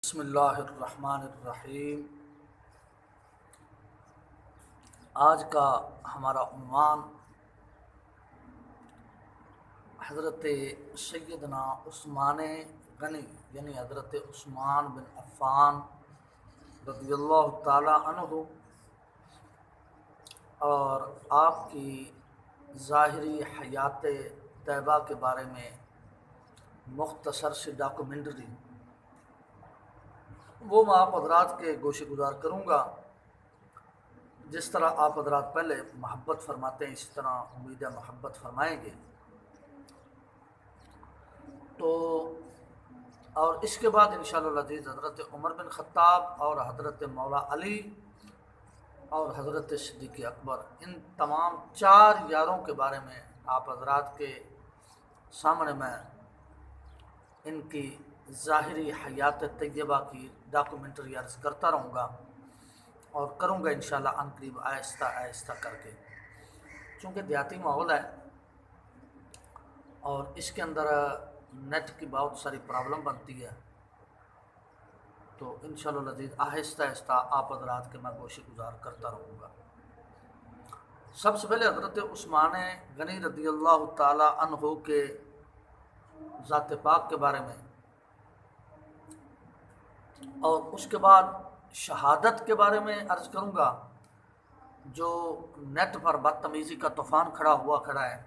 بسم اللہ الرحمن الرحیم۔ آج کا ہمارا عنوان حضرت سیدنا عثمان غنی یعنی حضرت عثمان بن عفان رضی اللہ تعالی عنہ اور آپ کی ظاہری حیات طیبہ کے بارے میں مختصر سی ڈاکومنٹری وہ میں آپ حضرات کے گوشے گزار کروں گا۔ جس طرح آپ حضرات پہلے محبت فرماتے ہیں اسی طرح امید ہے محبت فرمائیں گے۔ تو اور اس کے بعد انشاءاللہ العزیز حضرت عمر بن خطاب اور حضرت مولا علی اور حضرت صدیق اکبر ان تمام چار یاروں کے بارے میں آپ حضرات کے سامنے میں ان کی ظاہری حیات طیبہ کی ڈاکومنٹری عرض کرتا رہوں گا اور کروں گا انشاءاللہ عن قریب آہستہ آہستہ کر کے، چونکہ دیہاتی ماحول ہے اور اس کے اندر نیٹ کی بہت ساری پرابلم بنتی ہے، تو انشاءاللہ العزیز آہستہ آہستہ آپ حضرات کے میں گوشے گزار کرتا رہوں گا۔ سب سے پہلے حضرت عثمان غنی رضی اللہ تعالی عنہ کے ذات پاک کے بارے میں اور اس کے بعد شہادت کے بارے میں عرض کروں گا۔ جو نیٹ پر بدتمیزی کا طوفان کھڑا ہے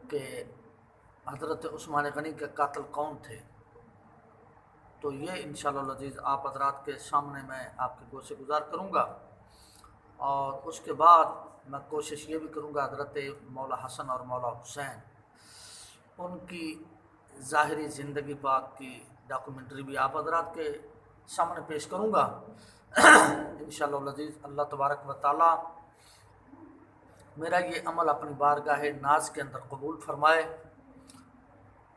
کہ حضرت عثمان غنی کے قاتل کون تھے، تو یہ انشاءاللہ العزیز آپ حضرات کے سامنے میں آپ کے گوشے گزار کروں گا، اور اس کے بعد میں کوشش یہ بھی کروں گا حضرت مولا حسن اور مولا حسین ان کی ظاہری زندگی پاک کی ڈاکومنٹری بھی آپ حضرات کے سامنے پیش کروں گا انشاءاللہ العزیز۔ اللہ تبارک و تعالی میرا یہ عمل اپنی بارگاہ ناز کے اندر قبول فرمائے،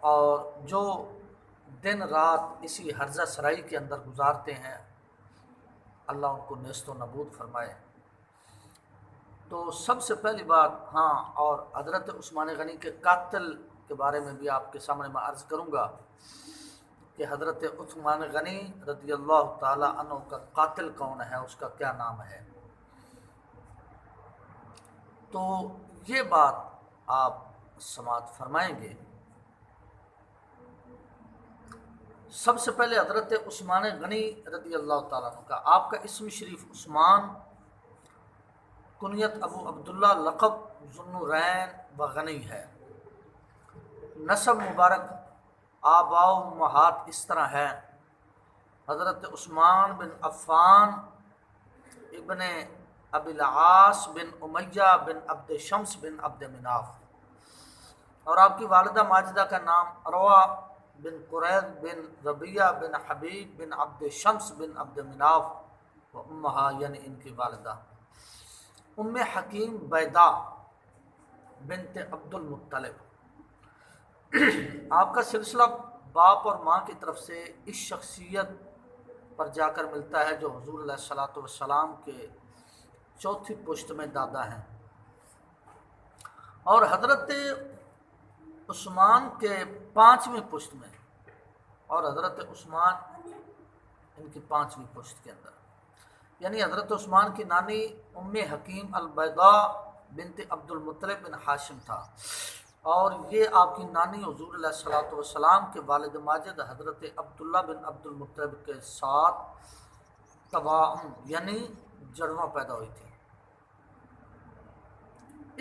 اور جو دن رات اسی ہرزہ سرائی کے اندر گزارتے ہیں اللہ ان کو نیست و نبود فرمائے۔ تو سب سے پہلی بات اور حضرت عثمان غنی کے قاتل کے بارے میں بھی آپ کے سامنے میں عرض کروں گا کہ حضرت عثمان غنی رضی اللہ تعالی عنہ کا قاتل کون ہے، اس کا کیا نام ہے۔ تو یہ بات آپ سماعت فرمائیں گے۔ سب سے پہلے حضرت عثمان غنی رضی اللہ تعالیٰ عنہ کا آپ کا اسم شریف عثمان، کنیت ابو عبداللہ، لقب ذوالنورین و غنی ہے۔ نسب مبارک آباء و امہات اس طرح ہے: حضرت عثمان بن عفان ابن ابی العاص بن امیہ بن عبد شمس بن عبد مناف، اور آپ کی والدہ ماجدہ کا نام عروہ بن قرید بن ربیہ بن حبیب بن عبد شمس بن عبد مناف و امہا یعنی ان کی والدہ ام حکیم بیدا بنت عبد المطلب۔ آپ کا سلسلہ باپ اور ماں کی طرف سے اس شخصیت پر جا کر ملتا ہے جو حضور علیہ الصلوۃ والسلام کے چوتھی پشت میں دادا ہیں، اور حضرت عثمان کے پانچویں پشت میں، اور حضرت عثمان ان کی پانچویں پشت کے اندر، یعنی حضرت عثمان کی نانی ام حکیم البیضاء بنت عبد المطلب بن ہاشم تھا، اور یہ آپ کی نانی حضور علیہ الصلوۃ والسلام کے والد ماجد حضرت عبداللہ بن عبد المطلب کے ساتھ تواعم یعنی جڑواں پیدا ہوئی تھی۔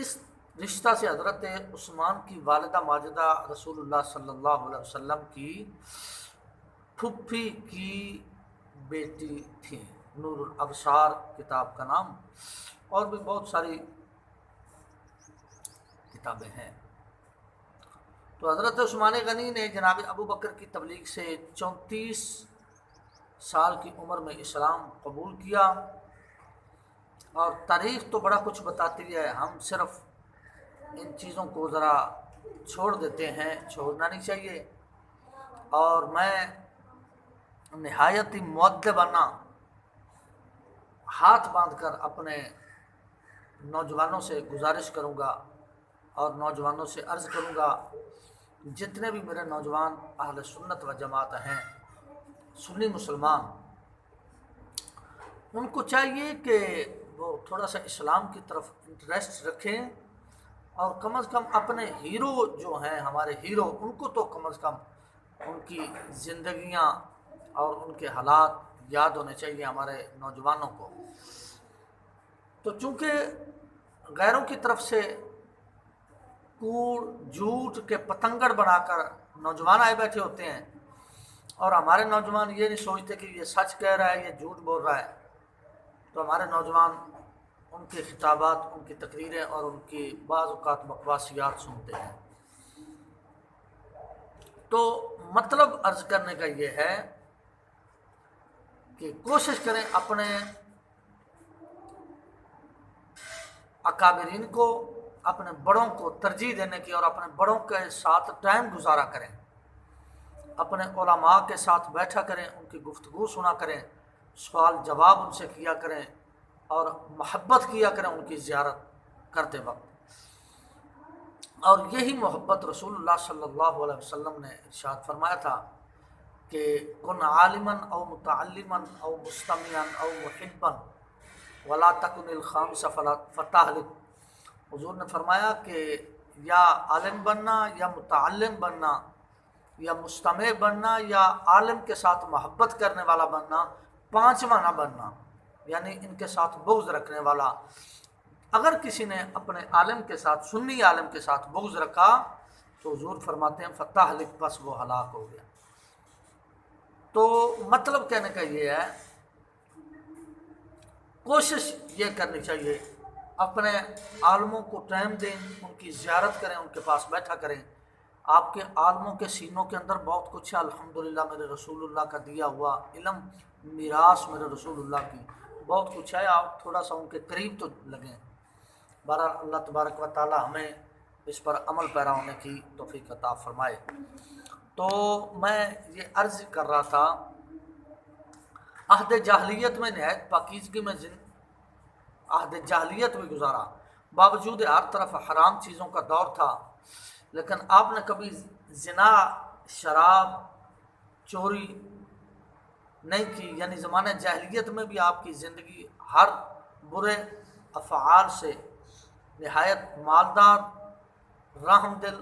اس رشتہ سے حضرت عثمان کی والدہ ماجدہ رسول اللہ صلی اللہ علیہ وسلم کی پھپھی کی بیٹی تھی۔ نور الابصار کتاب کا نام، اور بھی بہت ساری کتابیں ہیں۔ تو حضرت عثمان غنی نے جناب ابو بکر کی تبلیغ سے 34 سال کی عمر میں اسلام قبول کیا، اور تاریخ تو بڑا کچھ بتاتی ہے، ہم صرف ان چیزوں کو ذرا چھوڑ دیتے ہیں، چھوڑنا نہیں چاہیے، اور میں نہایت ہی مؤدبانہ ہاتھ باندھ کر اپنے نوجوانوں سے گزارش کروں گا اور نوجوانوں سے عرض کروں گا، جتنے بھی میرے نوجوان اہل سنت و جماعت ہیں سنی مسلمان ان کو چاہیے کہ وہ تھوڑا سا اسلام کی طرف انٹرسٹ رکھیں، اور کم از کم اپنے ہیرو جو ہیں ہمارے ہیرو، ان کو تو کم از کم ان کی زندگیاں اور ان کے حالات یاد ہونے چاہیے ہمارے نوجوانوں کو۔ تو چونکہ غیروں کی طرف سے کوڑ جھوٹ کے پتنگڑ بنا کر نوجوان آئے بیٹھے ہوتے ہیں، اور ہمارے نوجوان یہ نہیں سوچتے کہ یہ سچ کہہ رہا ہے، یہ جھوٹ بول رہا ہے، تو ہمارے نوجوان ان کے خطابات، ان کی تقریریں اور ان کی بعض اوقات بکواسیات سنتے ہیں۔ تو مطلب عرض کرنے کا یہ ہے کہ کوشش کریں اپنے اکابرین کو، اپنے بڑوں کو ترجیح دینے کی، اور اپنے بڑوں کے ساتھ ٹائم گزارا کریں، اپنے علماء کے ساتھ بیٹھا کریں، ان کی گفتگو سنا کریں، سوال جواب ان سے کیا کریں، اور محبت کیا کریں ان کی زیارت کرتے وقت۔ اور یہی محبت رسول اللہ صلی اللہ علیہ وسلم نے ارشاد فرمایا تھا کہ کن عالما او متعلما او مستمعا او محبا ولا تکن الخامس فتہلک۔ حضور نے فرمایا کہ یا عالم بننا، یا متعلم بننا، یا مستمع بننا، یا عالم کے ساتھ محبت کرنے والا بننا، پانچواں نہ بننا، یعنی ان کے ساتھ بغض رکھنے والا۔ اگر کسی نے اپنے عالم کے ساتھ، سنی عالم کے ساتھ بغض رکھا تو حضور فرماتے ہیں فتہلک، پس وہ ہلاک ہو گیا۔ تو مطلب کہنے کا یہ ہے، کوشش یہ کرنی چاہیے اپنے عالموں کو ٹائم دیں، ان کی زیارت کریں، ان کے پاس بیٹھا کریں۔ آپ کے عالموں کے سینوں کے اندر بہت کچھ ہے، الحمدللہ میرے رسول اللہ کا دیا ہوا علم، میراث میرے رسول اللہ کی بہت کچھ ہے، آپ تھوڑا سا ان کے قریب تو لگیں۔ بہرحال اللہ تبارک و تعالی ہمیں اس پر عمل پیرا ہونے کی توفیق عطا فرمائے۔ تو میں یہ عرض کر رہا تھا، عہد جاہلیت میں نہایت پاکیزگی میں عہد جاہلیت بھی گزارا، باوجود ہر طرف حرام چیزوں کا دور تھا، لیکن آپ نے کبھی زنا، شراب، چوری نہیں کی، یعنی زمانہ جاہلیت میں بھی آپ کی زندگی ہر برے افعال سے نہایت مالدار، رحم دل،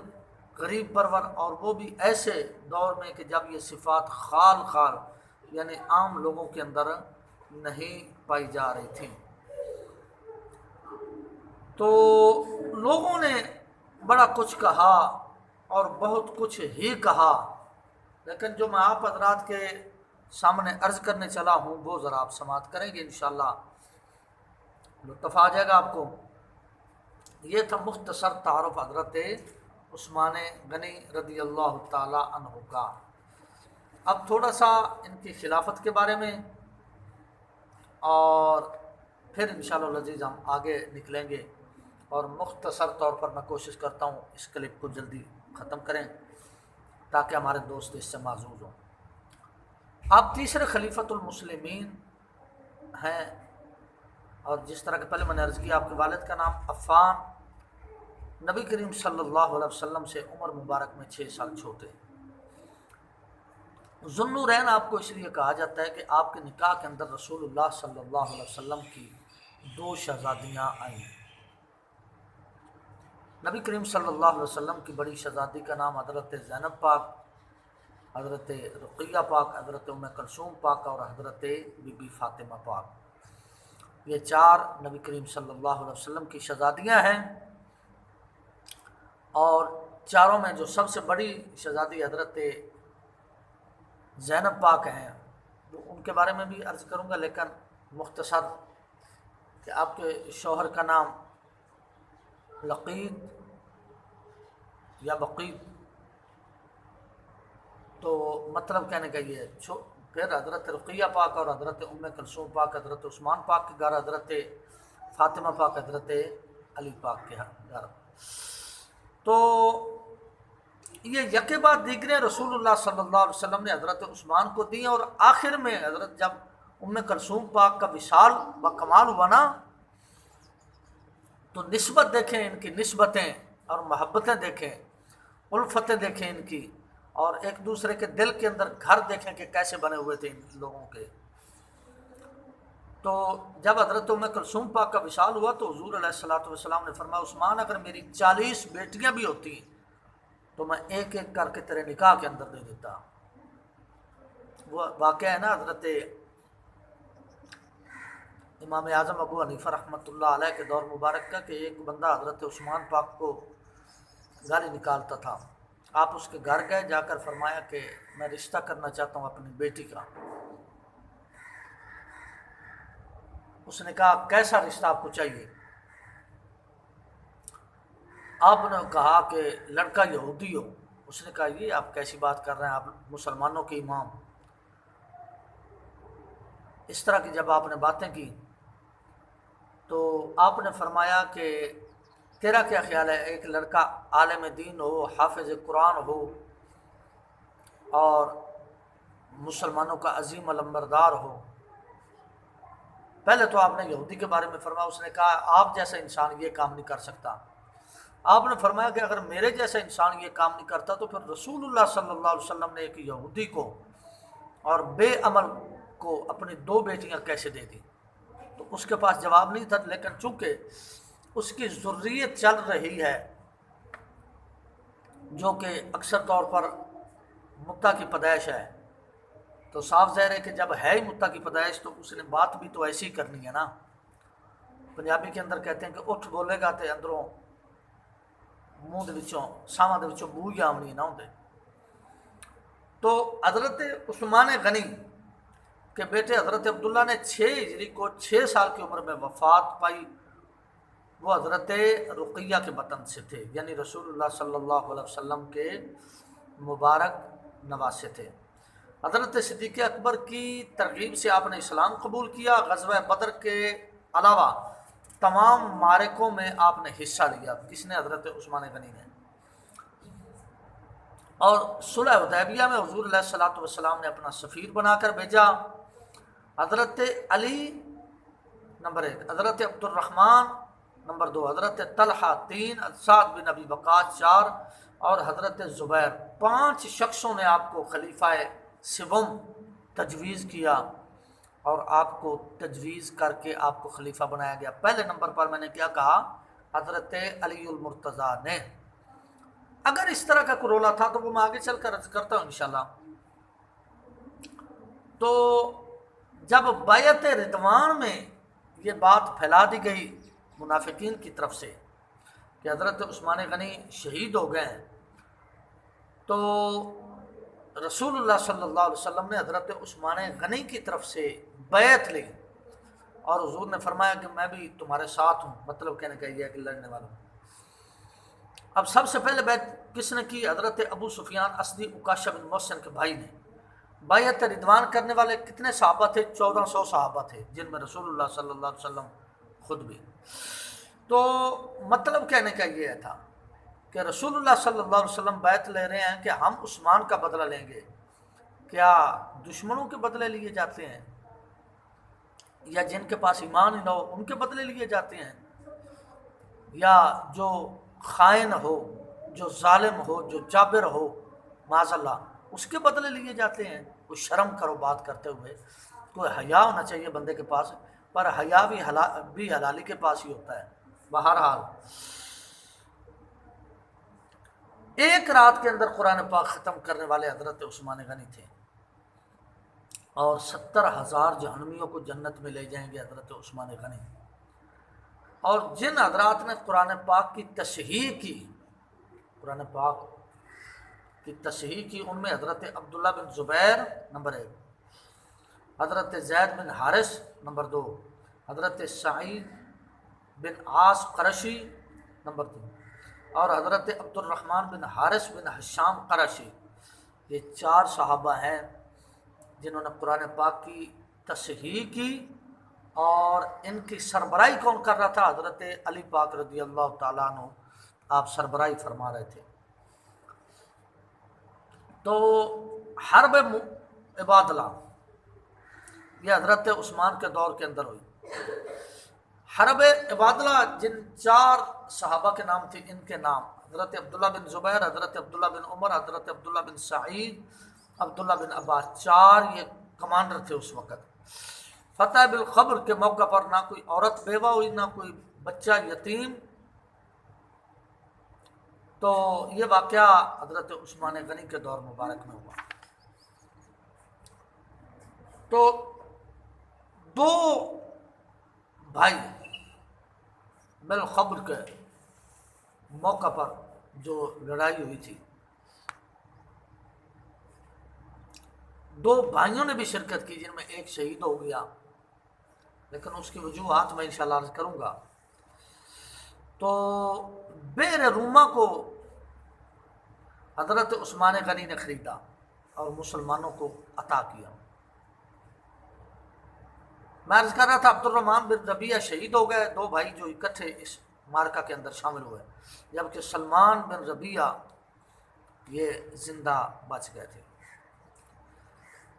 غریب پرور، اور وہ بھی ایسے دور میں کہ جب یہ صفات خال خال یعنی عام لوگوں کے اندر نہیں پائی جا رہی تھیں۔ تو لوگوں نے بڑا کچھ کہا اور بہت کچھ ہی کہا، لیکن جو میں آپ حضرات کے سامنے عرض کرنے چلا ہوں وہ ذرا آپ سماعت کریں گے، انشاءاللہ لطف آ جائے گا آپ کو۔ یہ تھا مختصر تعارف حضرت عثمان غنی رضی اللہ تعالی عنہ کا۔ اب تھوڑا سا ان کی خلافت کے بارے میں، اور پھر انشاءاللہ العزیز ہم آگے نکلیں گے، اور مختصر طور پر میں کوشش کرتا ہوں اس کلپ کو جلدی ختم کریں تاکہ ہمارے دوست اس سے معزوز ہوں۔ آپ تیسرے خلیفۃ المسلمین ہیں، اور جس طرح کہ پہلے میں نے عرض کیا، آپ کے والد کا نام عفان، نبی کریم صلی اللہ علیہ وسلم سے عمر مبارک میں 6 سال چھوٹے۔ ذوالنورین آپ کو اس لیے کہا جاتا ہے کہ آپ کے نکاح کے اندر رسول اللہ صلی اللہ علیہ وسلم کی 2 شہزادیاں آئیں۔ نبی کریم صلی اللہ علیہ وسلم کی بڑی شہزادی کا نام حضرت زینب پاک، حضرت رقیہ پاک، حضرت ام کلثوم پاک اور حضرت بی بی فاطمہ پاک۔ یہ 4 نبی کریم صلی اللہ علیہ وسلم کی شہزادیاں ہیں، اور چاروں میں جو سب سے بڑی شہزادی حضرت زینب پاک ہیں، ان کے بارے میں بھی عرض کروں گا، لیکن مختصر کہ آپ کے شوہر کا نام لقید یا بقید، تو مطلب کہنے کا یہ ہے۔ پھر حضرت رقیہ پاک اور حضرت ام کلثوم پاک، حضرت عثمان پاک کے گھر، حضرت فاطمہ پاک، حضرت علی پاک کے گھر۔ تو یہ یکے بعد دیگرے رسول اللہ صلی اللہ علیہ وسلم نے حضرت عثمان کو دی، اور آخر میں حضرت جب ام کلثوم پاک کا وصال بکمال ہوا نا، تو نسبت دیکھیں ان کی، نسبتیں اور محبتیں دیکھیں، الفتیں دیکھیں ان کی، اور ایک دوسرے کے دل کے اندر گھر دیکھیں کہ کیسے بنے ہوئے تھے ان لوگوں کے۔ تو جب حضرت ام کلثوم پاک کا وصال ہوا تو حضور علیہ الصلوۃ والسلام نے فرمایا عثمان اگر میری 40 بیٹیاں بھی ہوتی تو میں ایک ایک کر کے تیرے نکاح کے اندر دے دیتا۔ وہ واقعہ ہے نا حضرت امام اعظم ابو حنیفہ رحمۃ اللہ علیہ کے دور مبارک کا، کہ ایک بندہ حضرت عثمان پاک کو گالی نکالتا تھا۔ آپ اس کے گھر گئے، جا کر فرمایا کہ میں رشتہ کرنا چاہتا ہوں اپنی بیٹی کا۔ اس نے کہا کیسا رشتہ آپ کو چاہیے؟ آپ نے کہا کہ لڑکا یہودی ہو۔ اس نے کہا یہ آپ کیسی بات کر رہے ہیں، آپ مسلمانوں کے امام۔ اس طرح کی جب آپ نے باتیں کی تو آپ نے فرمایا کہ تیرا کیا خیال ہے، ایک لڑکا عالم دین ہو، حافظ قرآن ہو اور مسلمانوں کا عظیم علمبردار ہو؟ پہلے تو آپ نے یہودی کے بارے میں فرمایا، اس نے کہا آپ جیسا انسان یہ کام نہیں کر سکتا۔ آپ نے فرمایا کہ اگر میرے جیسا انسان یہ کام نہیں کرتا تو پھر رسول اللہ صلی اللہ علیہ وسلم نے ایک یہودی کو اور بے عمل کو اپنی 2 بیٹیاں کیسے دے دی؟ تو اس کے پاس جواب نہیں تھا، لیکن چونکہ اس کی ذریت چل رہی ہے جو کہ اکثر طور پر متع کی پیدائش ہے، تو صاف ظاہر ہے کہ جب ہے ہی متع کی پیدائش تو اس نے بات بھی تو ایسی ہی کرنی ہے نا۔ پنجابی کے اندر کہتے ہیں کہ اٹھ بولے گا تے اندروں منہ دے وچوں ساواں دے وچوں بو ہی آونی نہ ہوندے۔ تو حضرت عثمان غنی کے بیٹے حضرت عبداللہ نے 6 ہجری کو 6 سال کی عمر میں وفات پائی۔ وہ حضرت رقیہ کے بطن سے تھے، یعنی رسول اللہ صلی اللہ علیہ وسلم کے مبارک نواسے تھے۔ حضرت صدیق اکبر کی ترغیب سے آپ نے اسلام قبول کیا۔ غزوہ بدر کے علاوہ تمام معرکوں میں آپ نے حصہ لیا۔ کس نے؟ حضرت عثمان غنی نے۔ اور صلح حدیبیہ میں حضور علیہ الصلوۃ والسلام نے اپنا سفیر بنا کر بھیجا۔ حضرت علی نمبر 1، حضرت عبد الرحمن نمبر 2، حضرت طلحہ 3، سعد بن ابی وقاص 4 اور حضرت زبیر 5 شخصوں نے آپ کو خلیفہ سوم تجویز کیا اور آپ کو تجویز کر کے آپ کو خلیفہ بنایا گیا۔ پہلے نمبر پر میں نے کیا کہا؟ حضرت علی المرتضیٰ نے۔ اگر اس طرح کا کرولا تھا تو وہ میں آگے چل کر عرض کرتا ہوں انشاءاللہ۔ تو جب بیعت رضوان میں یہ بات پھیلا دی گئی منافقین کی طرف سے کہ حضرت عثمان غنی شہید ہو گئے ہیں، تو رسول اللہ صلی اللہ علیہ وسلم نے حضرت عثمان غنی کی طرف سے بیعت لی اور حضور نے فرمایا کہ میں بھی تمہارے ساتھ ہوں، مطلب کہنے کا یہ ہے کہ لڑنے والا ہوں۔ اب سب سے پہلے بیعت کس نے کی؟ حضرت ابو سفیان اسدی عکاشہ بن محسن کے بھائی نے۔ بیعت رضوان کرنے والے کتنے صحابہ تھے؟ 1400 صحابہ تھے، جن میں رسول اللہ صلی اللہ علیہ وسلم خود بھی۔ تو مطلب کہنے کا یہ تھا کہ رسول اللہ صلی اللہ علیہ وسلم بیعت لے رہے ہیں کہ ہم عثمان کا بدلہ لیں گے۔ کیا دشمنوں کے بدلے لیے جاتے ہیں یا جن کے پاس ایمان ہی نہ ہو ان کے بدلے لیے جاتے ہیں، یا جو خائن ہو، جو ظالم ہو، جو جابر ہو معاذ اللہ اس کے بدلے لیے جاتے ہیں؟ کوئی شرم کرو بات کرتے ہوئے، کوئی حیا ہونا چاہیے بندے کے پاس، پر حیا بھی حلالی کے پاس ہی ہوتا ہے۔ بہرحال ایک رات کے اندر قرآن پاک ختم کرنے والے حضرت عثمان غنی تھے، اور 70,000 جہنمیوں کو جنت میں لے جائیں گے حضرت عثمان غنی۔ اور جن حضرات نے قرآن پاک کی تصحیح کی، قرآن پاک کی تصحیح کی، ان میں حضرت عبداللہ بن زبیر نمبر 1، حضرت زید بن حارث نمبر 2، حضرت سعید بن عاص قرشی نمبر 3 اور حضرت عبد الرحمن بن حارث بن حشام قرشی۔ یہ 4 صحابہ ہیں جنہوں نے قرآن پاک کی تصحیح کی، اور ان کی سربراہی کون کر رہا تھا؟ حضرت علی پاک رضی اللہ تعالیٰ عنہ، آپ سربراہی فرما رہے تھے۔ تو حرب عبادلہ یہ حضرت عثمان کے دور کے اندر ہوئی۔ حرب عبادلہ جن 4 صحابہ کے نام تھے، ان کے نام حضرت عبداللہ بن زبیر، حضرت عبداللہ بن عمر، حضرت عبداللہ بن سعید، عبداللہ بن عباس، 4 یہ کمانڈر تھے اس وقت۔ فتح بالخبر کے موقع پر نہ کوئی عورت بیوہ ہوئی، نہ کوئی بچہ یتیم۔ تو یہ واقعہ حضرت عثمان غنی کے دور مبارک میں ہوا۔ تو 2 بھائی بالخبر کے موقع پر جو لڑائی ہوئی تھی، 2 بھائیوں نے بھی شرکت کی، جن میں ایک شہید ہو گیا، لیکن اس کی وجوہات میں انشاءاللہ عرض کروں گا۔ تو بئر روما کو حضرت عثمان غنی نے خریدا اور مسلمانوں کو عطا کیا۔ میں عرض کر رہا تھا عبد الرحمن بن ربیعہ شہید ہو گئے، 2 بھائی جو اکٹھے اس مارکہ کے اندر شامل ہوئے، جبکہ سلمان بن ربیعہ یہ زندہ بچ گئے تھے۔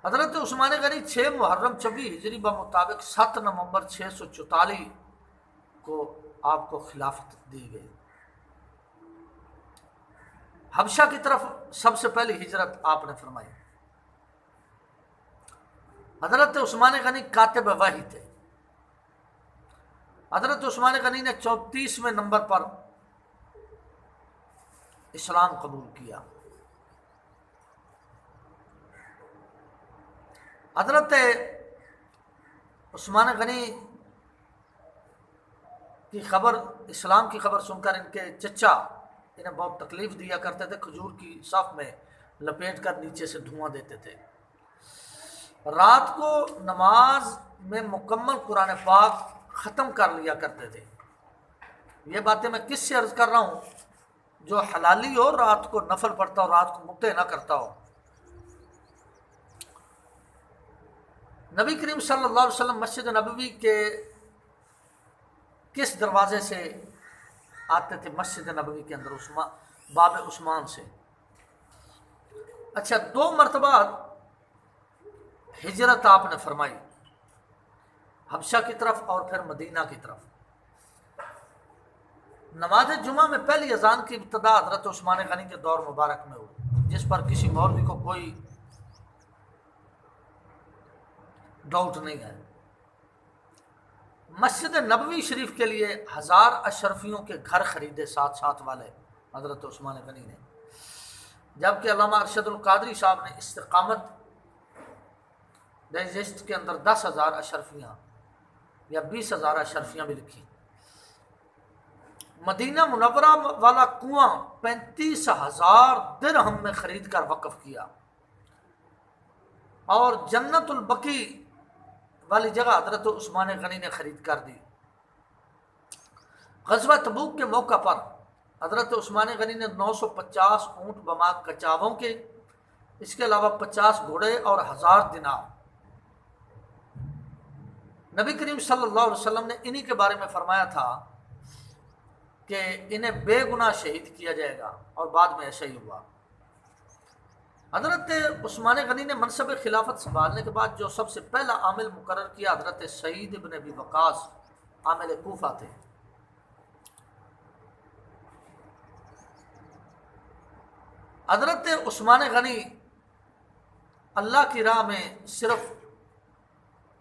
حضرت عثمان غنی 6 محرم 24 ہجری بمطابق 7 نومبر 644 کو آپ کو خلافت دی گئی۔ حبشہ کی طرف سب سے پہلی ہجرت آپ نے فرمائی۔ حضرت عثمان غنی کاتب وحی تھے۔ حضرت عثمان غنی نے 34ویں نمبر پر اسلام قبول کیا۔ حضرت عثمان غنی کی خبر، اسلام کی خبر سن کر ان کے چچا انہیں بہت تکلیف دیا کرتے تھے، کھجور کی صف میں لپیٹ کر نیچے سے دھواں دیتے تھے۔ رات کو نماز میں مکمل قرآن پاک ختم کر لیا کرتے تھے۔ یہ باتیں میں کس سے عرض کر رہا ہوں؟ جو حلالی ہو، رات کو نفل پڑھتا ہو، رات کو متے نہ کرتا ہو۔ نبی کریم صلی اللہ علیہ وسلم مسجد نبوی کے کس دروازے سے آتے تھے؟ مسجد نبوی کے اندر باب عثمان سے۔ اچھا، 2 مرتبہ ہجرت آپ نے فرمائی، حبشہ کی طرف اور پھر مدینہ کی طرف۔ نماز جمعہ میں پہلی اذان کی ابتدا حضرت عثمان غنی کے دور مبارک میں ہوئی، جس پر کسی مولوی کو کوئی ڈاؤٹ نہیں ہے۔ مسجد نبوی شریف کے لیے 1000 اشرفیوں کے گھر خریدے، ساتھ والے حضرت عثمان غنی نے، جبکہ علامہ ارشد القادری صاحب نے استقامت ڈائجسٹ کے اندر 10,000 اشرفیاں یا 20,000 اشرفیاں بھی لکھی۔ مدینہ منورہ والا کنواں 35,000 درہم میں خرید کر وقف کیا، اور جنت البقیع والی جگہ حضرت عثمان غنی نے خرید کر دی۔ غزوہ تبوک کے موقع پر حضرت عثمان غنی نے 950 اونٹ بما کچاووں کے، اس کے علاوہ 50 گھوڑے اور 1000 دینار۔ نبی کریم صلی اللہ علیہ وسلم نے انہی کے بارے میں فرمایا تھا کہ انہیں بے گناہ شہید کیا جائے گا، اور بعد میں ایسا ہی ہوا۔ حضرت عثمان غنی نے منصب خلافت سنبھالنے کے بعد جو سب سے پہلا عامل مقرر کیا حضرت سعید ابن ابی وقاص، عامل کوفہ تھے۔ حضرت عثمان غنی اللہ کی راہ میں صرف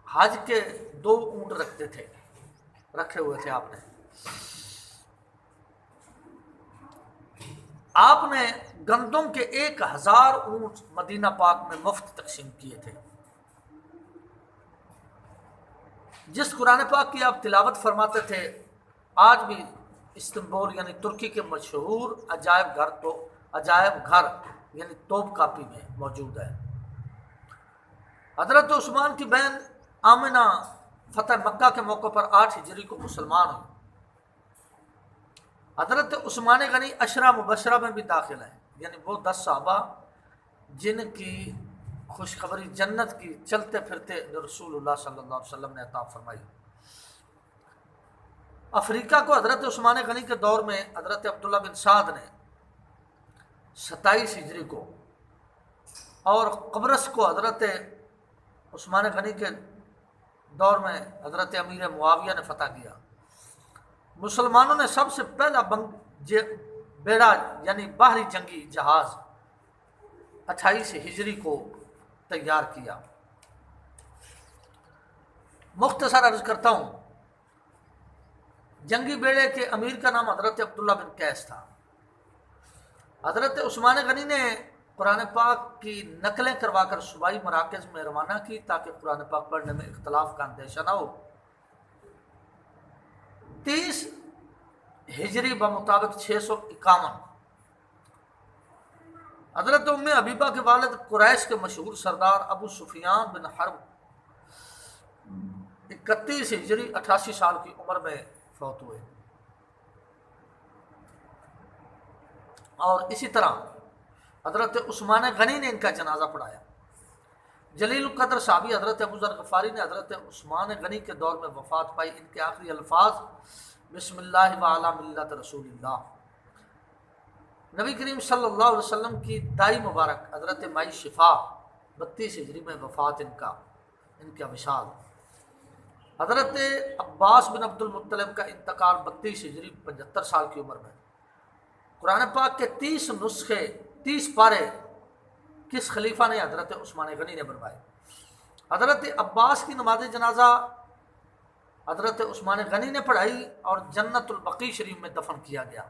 حج کے 2 اونٹ رکھے ہوئے تھے آپ نے۔ آپ نے گندم کے 1000 اونٹ مدینہ پاک میں مفت تقسیم کیے تھے۔ جس قرآن پاک کی آپ تلاوت فرماتے تھے، آج بھی استنبول یعنی ترکی کے مشہور عجائب گھر یعنی توپ کاپی میں موجود ہے۔ حضرت عثمان کی بہن آمنہ فتح مکہ کے موقع پر 8 ہجری کو مسلمان ہوئی۔ حضرت عثمان غنی عشرہ مبشرہ میں بھی داخل ہیں، یعنی وہ 10 صحابہ جن کی خوشخبری جنت کی چلتے پھرتے رسول اللہ صلی اللہ علیہ وسلم نے عطا فرمائی۔ افریقہ کو حضرت عثمان غنی کے دور میں حضرت عبداللہ بن سعد نے 27 ہجری کو، اور قبرص کو حضرت عثمان غنی کے دور میں حضرت امیر معاویہ نے فتح کیا۔ مسلمانوں نے سب سے پہلا بیڑا یعنی باہری جنگی جہاز 28 ہجری کو تیار کیا۔ مختصر عرض کرتا ہوں، جنگی بیڑے کے امیر کا نام حضرت عبداللہ بن قیس تھا۔ حضرت عثمان غنی نے قرآن پاک کی نقلیں کروا کر صوبائی مراکز میں روانہ کی تاکہ قرآن پاک پڑھنے میں اختلاف کا اندیشہ نہ ہو۔ 30 ہجری بمطابق 651 حضرت ام حبیبہ کے والد قریش کے مشہور سردار ابو سفیان بن حرب 31 ہجری 88 سال کی عمر میں فوت ہوئے، اور اسی طرح حضرت عثمان غنی نے ان کا جنازہ پڑھایا۔ جلیل القدر صحابی حضرت ابو ذر غفاری نے حضرت عثمان غنی کے دور میں وفات پائی۔ ان کے آخری الفاظ بسم اللہ وعلی ملت رسول اللہ۔ نبی کریم صلی اللہ علیہ وسلم کی دائی مبارک حضرت مائی شفا 32 ہجری میں وفات ان کا وصال۔ حضرت عباس بن عبد المطلب کا انتقال 32 ہجری 75 سال کی عمر میں۔ قرآن پاک کے 30 نسخے 30 پارے کس خلیفہ نے؟ حضرت عثمان غنی نے بنوائے۔ حضرت عباس کی نماز جنازہ حضرت عثمان غنی نے پڑھائی اور جنت البقیع شریف میں دفن کیا گیا۔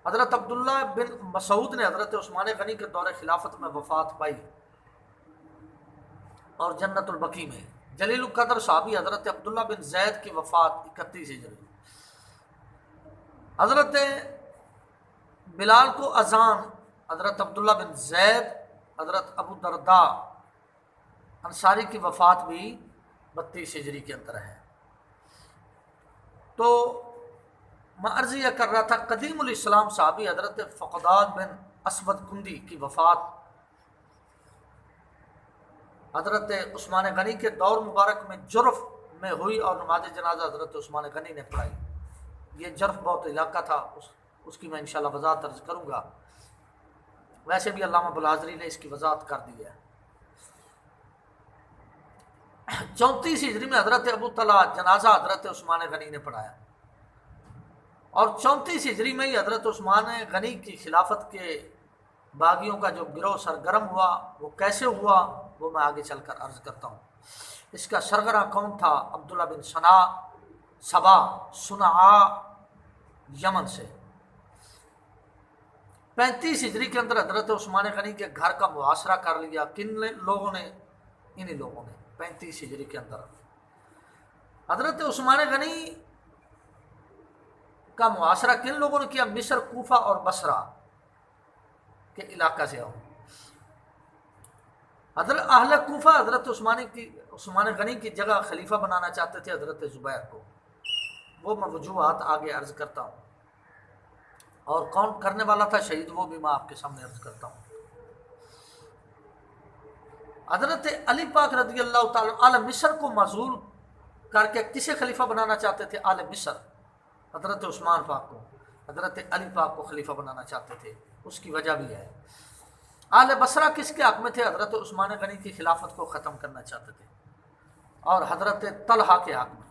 حضرت عبداللہ بن مسعود نے حضرت عثمان غنی کے دور خلافت میں وفات پائی اور جنت البقیع میں۔ جلیل القدر صحابی حضرت عبداللہ بن زید کی وفات 31 ہجری۔ حضرت بلال کو اذان حضرت عبداللہ بن زید، حضرت ابو درداء انصاری کی وفات بھی 32 ہجری کے اندر ہے۔ تو میں عرض یہ کر رہا تھا، قدیم الاسلام صحابی حضرت فقداد بن اسود کندی کی وفات حضرت عثمان غنی کے دور مبارک میں جرف میں ہوئی اور نماز جنازہ حضرت عثمان غنی نے پڑھائی۔ یہ جرف بہت علاقہ تھا، اس کی میں انشاءاللہ وضاحت عرض کروں گا، ویسے بھی علامہ بلازری نے اس کی وضاحت کر دی ہے۔ 34 ہجری میں حضرت ابو طلحہ جنازہ حضرت عثمان غنی نے پڑھایا، اور 34 ہجری میں ہی حضرت عثمان غنی کی خلافت کے باغیوں کا جو گروہ سرگرم ہوا، وہ کیسے ہوا وہ میں آگے چل کر عرض کرتا ہوں۔ اس کا سربراہ کون تھا؟ عبداللہ بن سبا صنعاء یمن سے۔ 35 ہجری کے اندر حضرت عثمان غنی کے گھر کا محاصرہ کر لیا۔ کن لوگوں نے؟ انہی لوگوں نے 35 ہجری کے اندر حضرت عثمان غنی کا محاصرہ کن لوگوں نے کیا؟ مصر، کوفہ اور بصرہ کے علاقہ سے ہوں۔ حضرت اہل کوفہ حضرت عثمان غنی کی جگہ خلیفہ بنانا چاہتے تھے حضرت زبیر کو، وہ میں وجوہات آگے عرض کرتا ہوں، اور کون کرنے والا تھا شہید وہ بھی میں آپ کے سامنے عرض کرتا ہوں۔ حضرت علی پاک رضی اللہ تعالی اہل مصر کو معزول کر کے کسے خلیفہ بنانا چاہتے تھے؟ اہل مصر حضرت عثمان پاک کو، حضرت علی پاک کو خلیفہ بنانا چاہتے تھے، اس کی وجہ بھی ہے۔ اہل بصرہ کس کے حق میں تھے؟ حضرت عثمان غنی کی خلافت کو ختم کرنا چاہتے تھے، اور حضرت طلحہ کے حق میں۔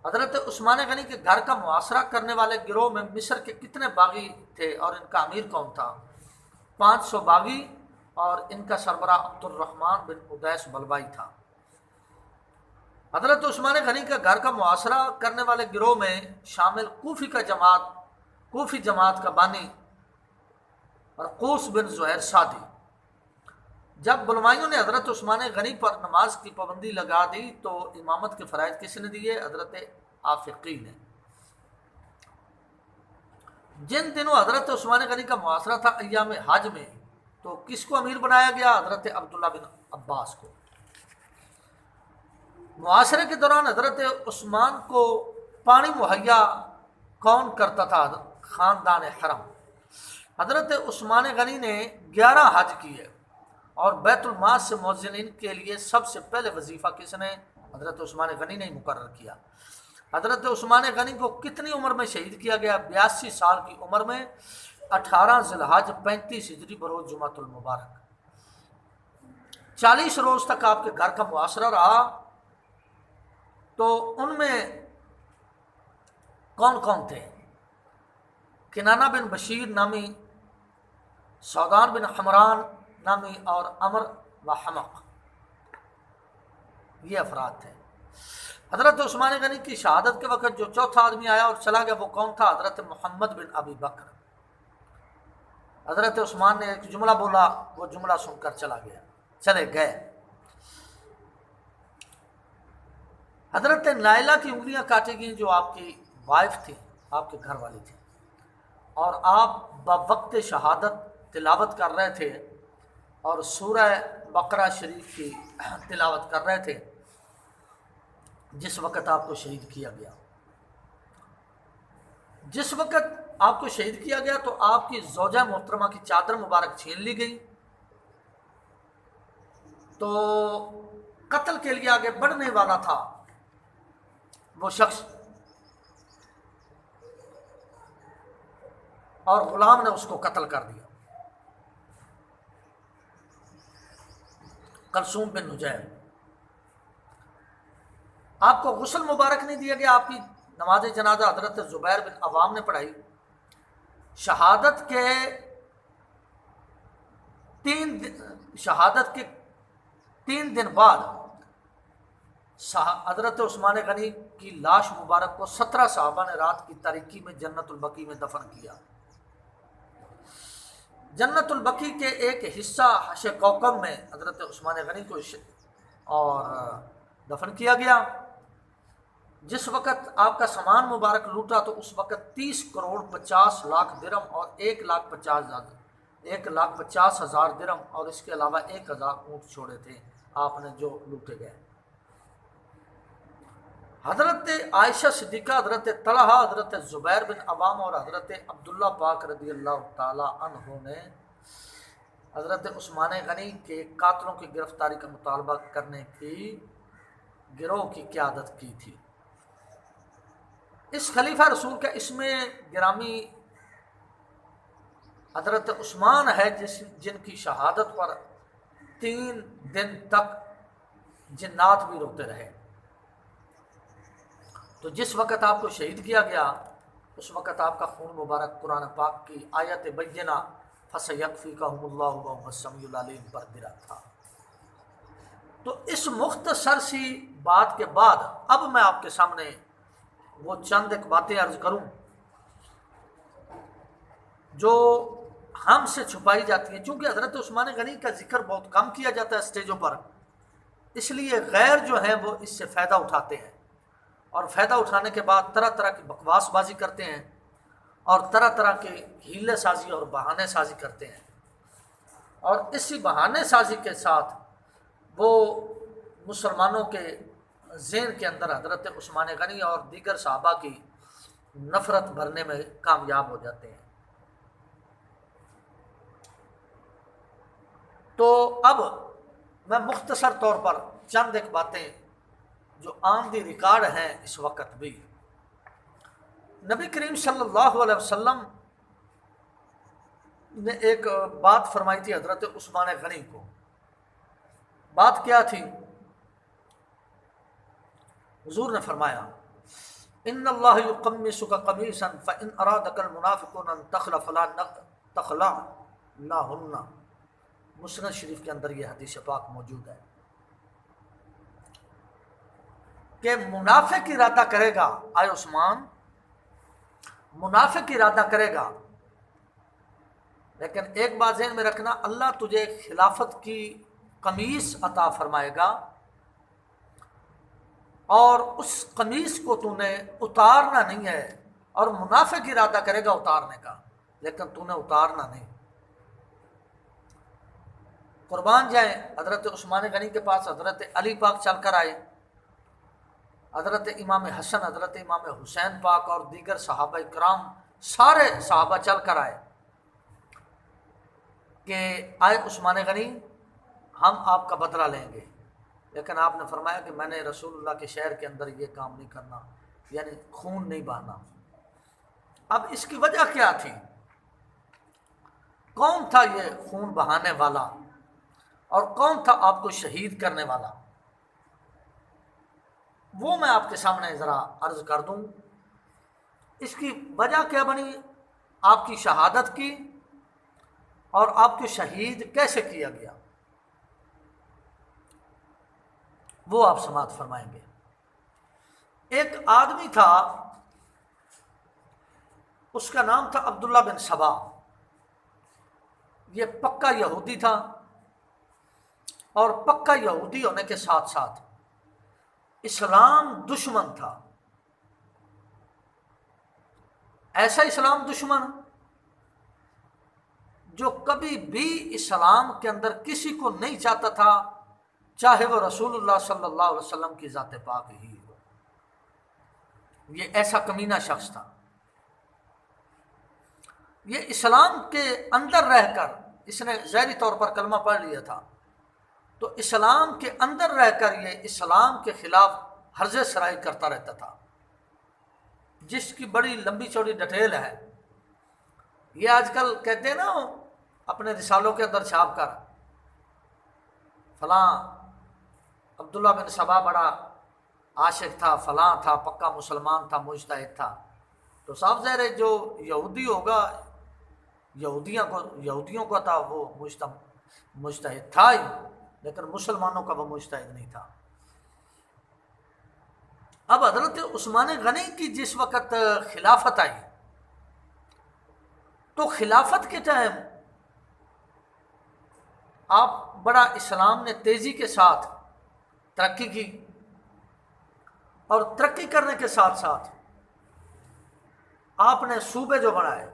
حضرت عثمان غنی کے گھر کا محاصرہ کرنے والے گروہ میں مصر کے کتنے باغی تھے اور ان کا امیر کون تھا؟ 500 باغی، اور ان کا سربراہ عبد الرحمن بن ادیس بلوائی تھا۔ حضرت عثمان غنی کا گھر کا محاصرہ کرنے والے گروہ میں شامل کوفی جماعت کا بانی رقوس بن زہیر سعدی۔ جب بلوائیوں نے حضرت عثمان غنی پر نماز کی پابندی لگا دی تو امامت کے فرائض کس نے دیے؟ حضرت آفقی نے۔ جن دنوں حضرت عثمان غنی کا محاصرہ تھا ایام حج میں، تو کس کو امیر بنایا گیا؟ حضرت عبداللہ بن عباس کو۔ محاصرے کے دوران حضرت عثمان کو پانی مہیا کون کرتا تھا؟ خاندان حرم۔ حضرت عثمان غنی نے 11 حج کیے، اور بیت المال سے مؤذنین کے لیے سب سے پہلے وظیفہ کس نے؟ حضرت عثمان غنی نے مقرر کیا۔ حضرت عثمان غنی کو کتنی عمر میں شہید کیا گیا؟ 82 سال کی عمر میں، 18 ذی الحج 35 ہجری بروز جمعۃ المبارک۔ 40 روز تک آپ کے گھر کا محاصرہ رہا، تو ان میں کون کون تھے؟ کنانہ بن بشیر نامی، سودان بن حمران نامی اور عمر و حمق، یہ افراد تھے۔ حضرت عثمان غنی کی شہادت کے وقت جو چوتھا آدمی آیا اور چلا گیا وہ کون تھا؟ حضرت محمد بن ابی بکر۔ حضرت عثمان نے ایک جملہ بولا، وہ جملہ سن کر چلے گئے۔ حضرت نائلہ کی انگلیاں کاٹی گئیں، جو آپ کی وائف تھی، آپ کے گھر والی تھی، اور آپ بوقت شہادت تلاوت کر رہے تھے اور سورہ بقرہ شریف کی تلاوت کر رہے تھے جس وقت آپ کو شہید کیا گیا۔ جس وقت آپ کو شہید کیا گیا تو آپ کی زوجہ محترمہ کی چادر مبارک چھین لی گئی، تو قتل کے لیے آگے بڑھنے والا تھا وہ شخص، اور غلام نے اس کو قتل کر دیا، کلثوم بن نجیر۔ آپ کو غسل مبارک نہیں دیا گیا، آپ کی نماز جنازہ حضرت زبیر بن عوام نے پڑھائی۔ شہادت کے 3 دن بعد حضرت عثمان غنی کی لاش مبارک کو 17 صحابہ نے رات کی تاریکی میں جنت البقیع میں دفن کیا۔ جنت البقیع کے ایک حصہ حش کوکب میں حضرت عثمان غنی کو اور دفن کیا گیا۔ جس وقت آپ کا سامان مبارک لوٹا تو اس وقت 30 کروڑ 50 لاکھ درہم اور 1,50,000 درہم اور اس کے علاوہ 1000 اونٹ چھوڑے تھے آپ نے جو لوٹے گئے۔ حضرت عائشہ صدیقہ، حضرت طلحہ، حضرت زبیر بن عوام اور حضرت عبداللہ پاک رضی اللہ تعالی عنہ نے حضرت عثمان غنی کے قاتلوں کی گرفتاری کا مطالبہ کرنے کی گروہ کی قیادت کی تھی۔ اس خلیفہ رسول کا اسم گرامی حضرت عثمان ہے، جن کی شہادت پر 3 دن تک جنات بھی روتے رہے۔ تو جس وقت آپ کو شہید کیا گیا اس وقت آپ کا خون مبارک قرآن پاک کی آیت بینہ فَسَيَكْفِيكَهُمُ اللَّهُ وَهُوَ السَّمِيعُ الْعَلِيمُ پر گرا تھا۔ تو اس مختصر سی بات کے بعد اب میں آپ کے سامنے وہ چند ایک باتیں عرض کروں جو ہم سے چھپائی جاتی ہیں، چونکہ حضرت عثمان غنی کا ذکر بہت کم کیا جاتا ہے اسٹیجوں پر، اس لیے غیر جو ہیں وہ اس سے فائدہ اٹھاتے ہیں، اور فائدہ اٹھانے کے بعد طرح طرح کی بکواس بازی کرتے ہیں اور طرح طرح کے ہیلے سازی اور بہانے سازی کرتے ہیں، اور اسی بہانے سازی کے ساتھ وہ مسلمانوں کے ذہن کے اندر حضرت عثمان غنی اور دیگر صحابہ کی نفرت بھرنے میں کامیاب ہو جاتے ہیں۔ تو اب میں مختصر طور پر چند ایک باتیں جو آن دی ریکارڈ ہیں اس وقت بھی، نبی کریم صلی اللہ علیہ وسلم نے ایک بات فرمائی تھی حضرت عثمان غنی کو۔ بات کیا تھی؟ حضور نے فرمایا ان اللہ یقمصک قمیصا فان ارادک المنافقون ان تخلع فلا تخلعنہن، مسند شریف کے اندر یہ حدیث پاک موجود ہے کہ منافق ارادہ کرے گا، آئے عثمان منافق ارادہ کرے گا، لیکن ایک بات ذہن میں رکھنا، اللہ تجھے خلافت کی قمیص عطا فرمائے گا اور اس قمیص کو تو نے اتارنا نہیں ہے، اور منافق ارادہ کرے گا اتارنے کا لیکن تو نے اتارنا نہیں۔ قربان جائیں، حضرت عثمان غنی کے پاس حضرت علی پاک چل کر آئے، حضرت امام حسن، حضرت امام حسین پاک اور دیگر صحابہ کرام، سارے صحابہ چل کر آئے کہ آئے عثمان غنی ہم آپ کا بدلہ لیں گے، لیکن آپ نے فرمایا کہ میں نے رسول اللہ کے شہر کے اندر یہ کام نہیں کرنا، یعنی خون نہیں بہانا۔ اب اس کی وجہ کیا تھی؟ کون تھا یہ خون بہانے والا اور کون تھا آپ کو شہید کرنے والا؟ وہ میں آپ کے سامنے ذرا عرض کر دوں۔ اس کی وجہ کیا بنی؟ آپ کی شہادت کی اور آپ کو شہید کیسے کیا گیا، وہ آپ سماعت فرمائیں گے۔ ایک آدمی تھا، اس کا نام تھا عبداللہ بن سبا۔ یہ پکا یہودی تھا، اور پکا یہودی ہونے کے ساتھ ساتھ اسلام دشمن تھا۔ ایسا اسلام دشمن جو کبھی بھی اسلام کے اندر کسی کو نہیں چاہتا تھا، چاہے وہ رسول اللہ صلی اللہ علیہ وسلم کی ذات پاک ہی ہو۔ یہ ایسا کمینہ شخص تھا۔ یہ اسلام کے اندر رہ کر، اس نے ظاہری طور پر کلمہ پڑھ لیا تھا، تو اسلام کے اندر رہ کر یہ اسلام کے خلاف ہرزہ سرائی کرتا رہتا تھا، جس کی بڑی لمبی چوڑی ڈیٹیل ہے۔ یہ آج کل کہتے ہیں نا اپنے رسالوں کے اندر چھاپ کر، فلاں عبداللہ بن سبا بڑا عاشق تھا، فلاں تھا، پکا مسلمان تھا، مجتہد تھا۔ تو صاف ظاہر ہے جو یہودی ہوگا، یہودیوں کا تھا، وہ مجتہد تھا ہی، لیکن مسلمانوں کا وہ مجتہد نہیں تھا۔ اب حضرت عثمان غنی کی جس وقت خلافت آئی، تو خلافت کے ٹائم آپ بڑا اسلام نے تیزی کے ساتھ ترقی کی، اور ترقی کرنے کے ساتھ ساتھ آپ نے صوبے جو بنائے،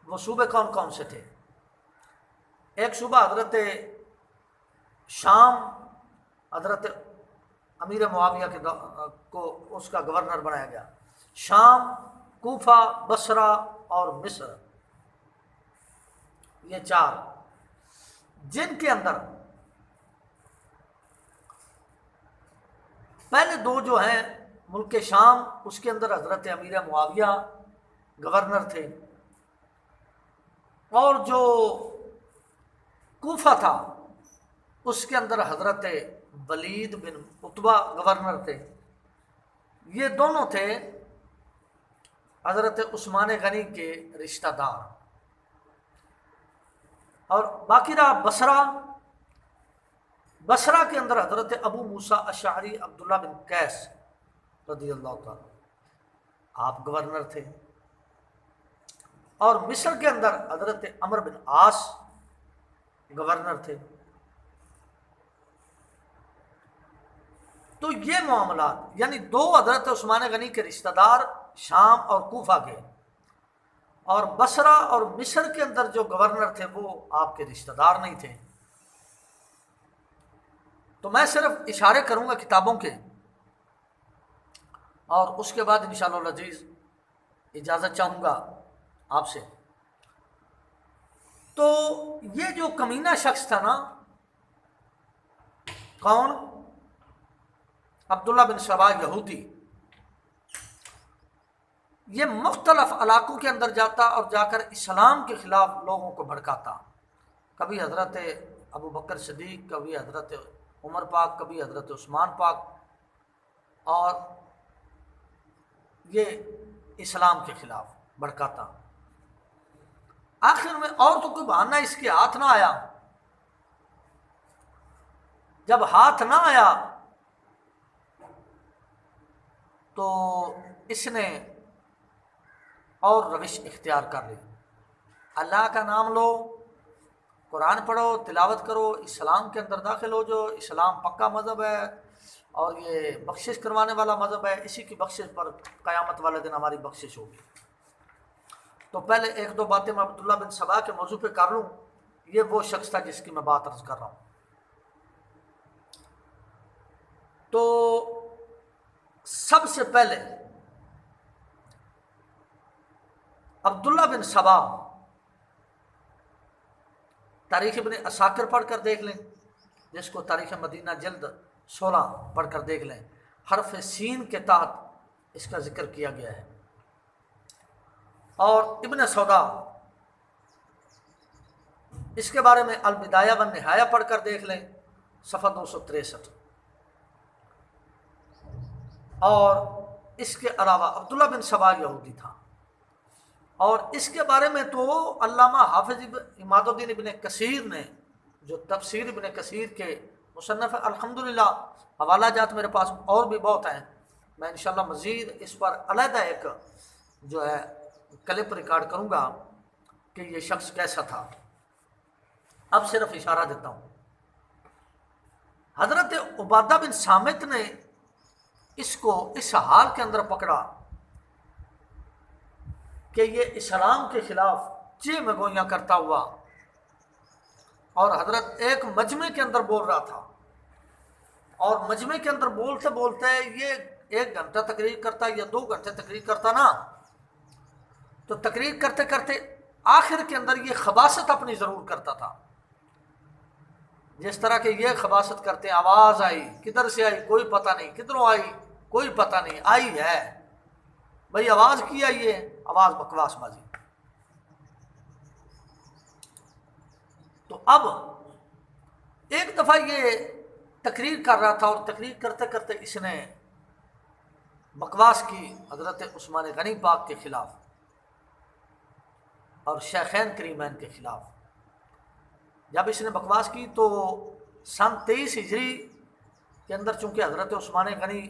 وہ صوبے کون کون سے تھے؟ ایک صوبہ حضرت شام، حضرت امیر معاویہ کو اس کا گورنر بنایا گیا۔ شام، کوفہ، بصرہ اور مصر، یہ چار، جن کے اندر پہلے دو جو ہیں ملک شام، اس کے اندر حضرت امیر معاویہ گورنر تھے، اور جو کوفہ تھا اس کے اندر حضرت ولید بن عتبہ گورنر تھے۔ یہ دونوں تھے حضرت عثمان غنی کے رشتہ دار۔ اور باقی رہا بصرہ کے اندر حضرت ابو موسیٰ اشعری عبداللہ بن قیس رضی اللہ تعالیٰ، آپ گورنر تھے۔ اور مصر کے اندر حضرت عمر بن عاص گورنر تھے۔ تو یہ معاملات، یعنی دو حضرت عثمان غنی کے رشتہ دار شام اور کوفہ کے، اور بصرہ اور مصر کے اندر جو گورنر تھے وہ آپ کے رشتہ دار نہیں تھے۔ تو میں صرف اشارے کروں گا کتابوں کے، اور اس کے بعد انشاءاللہ العزیز اجازت چاہوں گا آپ سے۔ تو یہ جو کمینہ شخص تھا نا، کون؟ عبداللہ بن سبا یہودی، یہ مختلف علاقوں کے اندر جاتا اور جا کر اسلام کے خلاف لوگوں کو بھڑکاتا۔ کبھی حضرت ابو بکر صدیق، کبھی حضرت عمر پاک، کبھی حضرت عثمان پاک، اور یہ اسلام کے خلاف بھڑکاتا۔ آخر میں اور تو کوئی بہانہ اس کے ہاتھ نہ آیا۔ جب ہاتھ نہ آیا تو اس نے اور روش اختیار کر لی۔ اللہ کا نام لو، قرآن پڑھو، تلاوت کرو، اسلام کے اندر داخل ہو جو اسلام پکا مذہب ہے اور یہ بخشش کروانے والا مذہب ہے، اسی کی بخشش پر قیامت والے دن ہماری بخشش ہوگی۔ تو پہلے ایک دو باتیں میں عبداللہ بن سبا کے موضوع پہ کر لوں۔ یہ وہ شخص تھا جس کی میں بات عرض کر رہا ہوں۔ تو سب سے پہلے عبداللہ بن سبا، تاریخ ابن عساکر پڑھ کر دیکھ لیں، جس کو تاریخ مدینہ جلد 16 پڑھ کر دیکھ لیں، حرف سین کے تحت اس کا ذکر کیا گیا ہے۔ اور ابن سودا، اس کے بارے میں البدایہ والنہایہ پڑھ کر دیکھ لیں، صفحہ 263۔ اور اس کے علاوہ عبداللہ بن سبا یہودی تھا، اور اس کے بارے میں تو علامہ حافظ عماد الدین ابن کثیر نے، جو تفسیر ابن کثیر کے مصنف ہے، الحمدللہ حوالہ جات میرے پاس اور بھی بہت ہیں، میں انشاءاللہ مزید اس پر علیحدہ ایک جو ہے کلپ ریکارڈ کروں گا کہ یہ شخص کیسا تھا۔ اب صرف اشارہ دیتا ہوں۔ حضرت عبادہ بن صامت نے اس کو اس حال کے اندر پکڑا کہ یہ اسلام کے خلاف چی میں گوئیاں کرتا ہوا، اور حضرت ایک مجمع کے اندر بول رہا تھا، اور مجمع کے اندر بولتے بولتے یہ 1 گھنٹہ تقریر کرتا یا 2 گھنٹے تقریر کرتا نا، تو تقریر کرتے کرتے آخر کے اندر یہ خباثت اپنی ضرور کرتا تھا، جس طرح کہ یہ خباثت کرتے ہیں، آواز آئی، کدھر سے آئی کوئی پتہ نہیں، کدھروں آئی کوئی پتہ نہیں، آئی ہے بھئی آواز کی آئی ہے، آواز بکواس بازی۔ تو اب ایک دفعہ یہ تقریر کر رہا تھا، اور تقریر کرتے کرتے اس نے بکواس کی حضرت عثمان غنی پاک کے خلاف اور شیخین کریمین کے خلاف۔ جب اس نے بکواس کی تو سن 23 ہجری کے اندر چونکہ حضرت عثمان غنی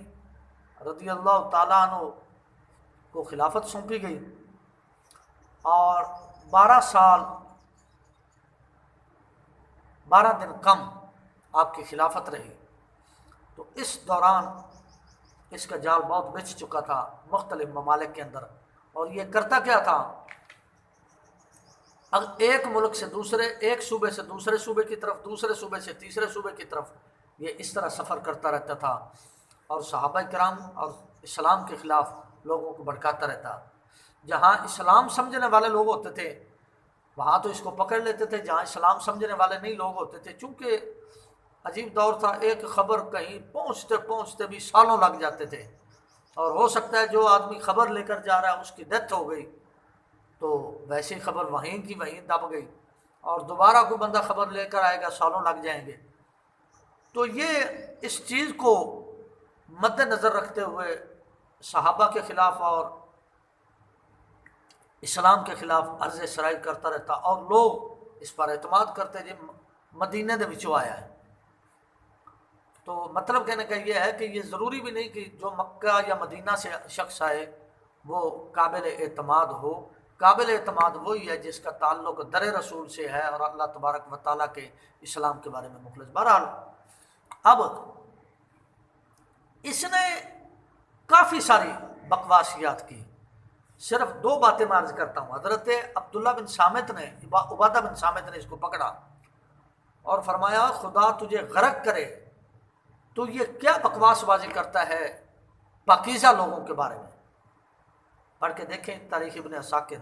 رضی اللہ تعالیٰ عنہ کو خلافت سونپی گئی، اور 12 سال 12 دن کم آپ کی خلافت رہی، تو اس دوران اس کا جال بہت بچ چکا تھا مختلف ممالک کے اندر، اور یہ کرتا کیا تھا، ایک ملک سے دوسرے، ایک صوبے سے دوسرے صوبے کی طرف، دوسرے صوبے سے تیسرے صوبے کی طرف، یہ اس طرح سفر کرتا رہتا تھا، اور صحابہ کرام اور اسلام کے خلاف لوگوں کو بھڑکاتا رہتا۔ جہاں اسلام سمجھنے والے لوگ ہوتے تھے وہاں تو اس کو پکڑ لیتے تھے، جہاں اسلام سمجھنے والے نہیں لوگ ہوتے تھے، چونکہ عجیب دور تھا، ایک خبر کہیں پہنچتے پہنچتے بھی سالوں لگ جاتے تھے، اور ہو سکتا ہے جو آدمی خبر لے کر جا رہا ہے اس کی ڈیتھ ہو گئی تو ویسی خبر وہیں کی وہیں دب گئی، اور دوبارہ کوئی بندہ خبر لے کر آئے گا، سالوں لگ جائیں گے۔ تو یہ اس چیز کو مد نظر رکھتے ہوئے صحابہ کے خلاف اور اسلام کے خلاف عرض سرائی کرتا رہتا، اور لوگ اس پر اعتماد کرتے جی مدینے دے وچوں آیا ہے۔ تو مطلب کہنے کا یہ ہے کہ یہ ضروری بھی نہیں کہ جو مکہ یا مدینہ سے شخص آئے وہ قابل اعتماد ہو، قابل اعتماد وہی ہے جس کا تعلق در رسول سے ہے اور اللہ تبارک و تعالیٰ کے اسلام کے بارے میں مخلص۔ بہرحال اب اس نے کافی ساری بکواسیات کی، صرف 2 باتیں میں عرض کرتا ہوں۔ حضرت عبداللہ بن صامت نے، عبادہ بن صامت نے اس کو پکڑا اور فرمایا خدا تجھے غرق کرے، تو یہ کیا بکواس بازی کرتا ہے پاکیزہ لوگوں کے بارے میں۔ پڑھ کے دیکھیں تاریخ ابن عساکر۔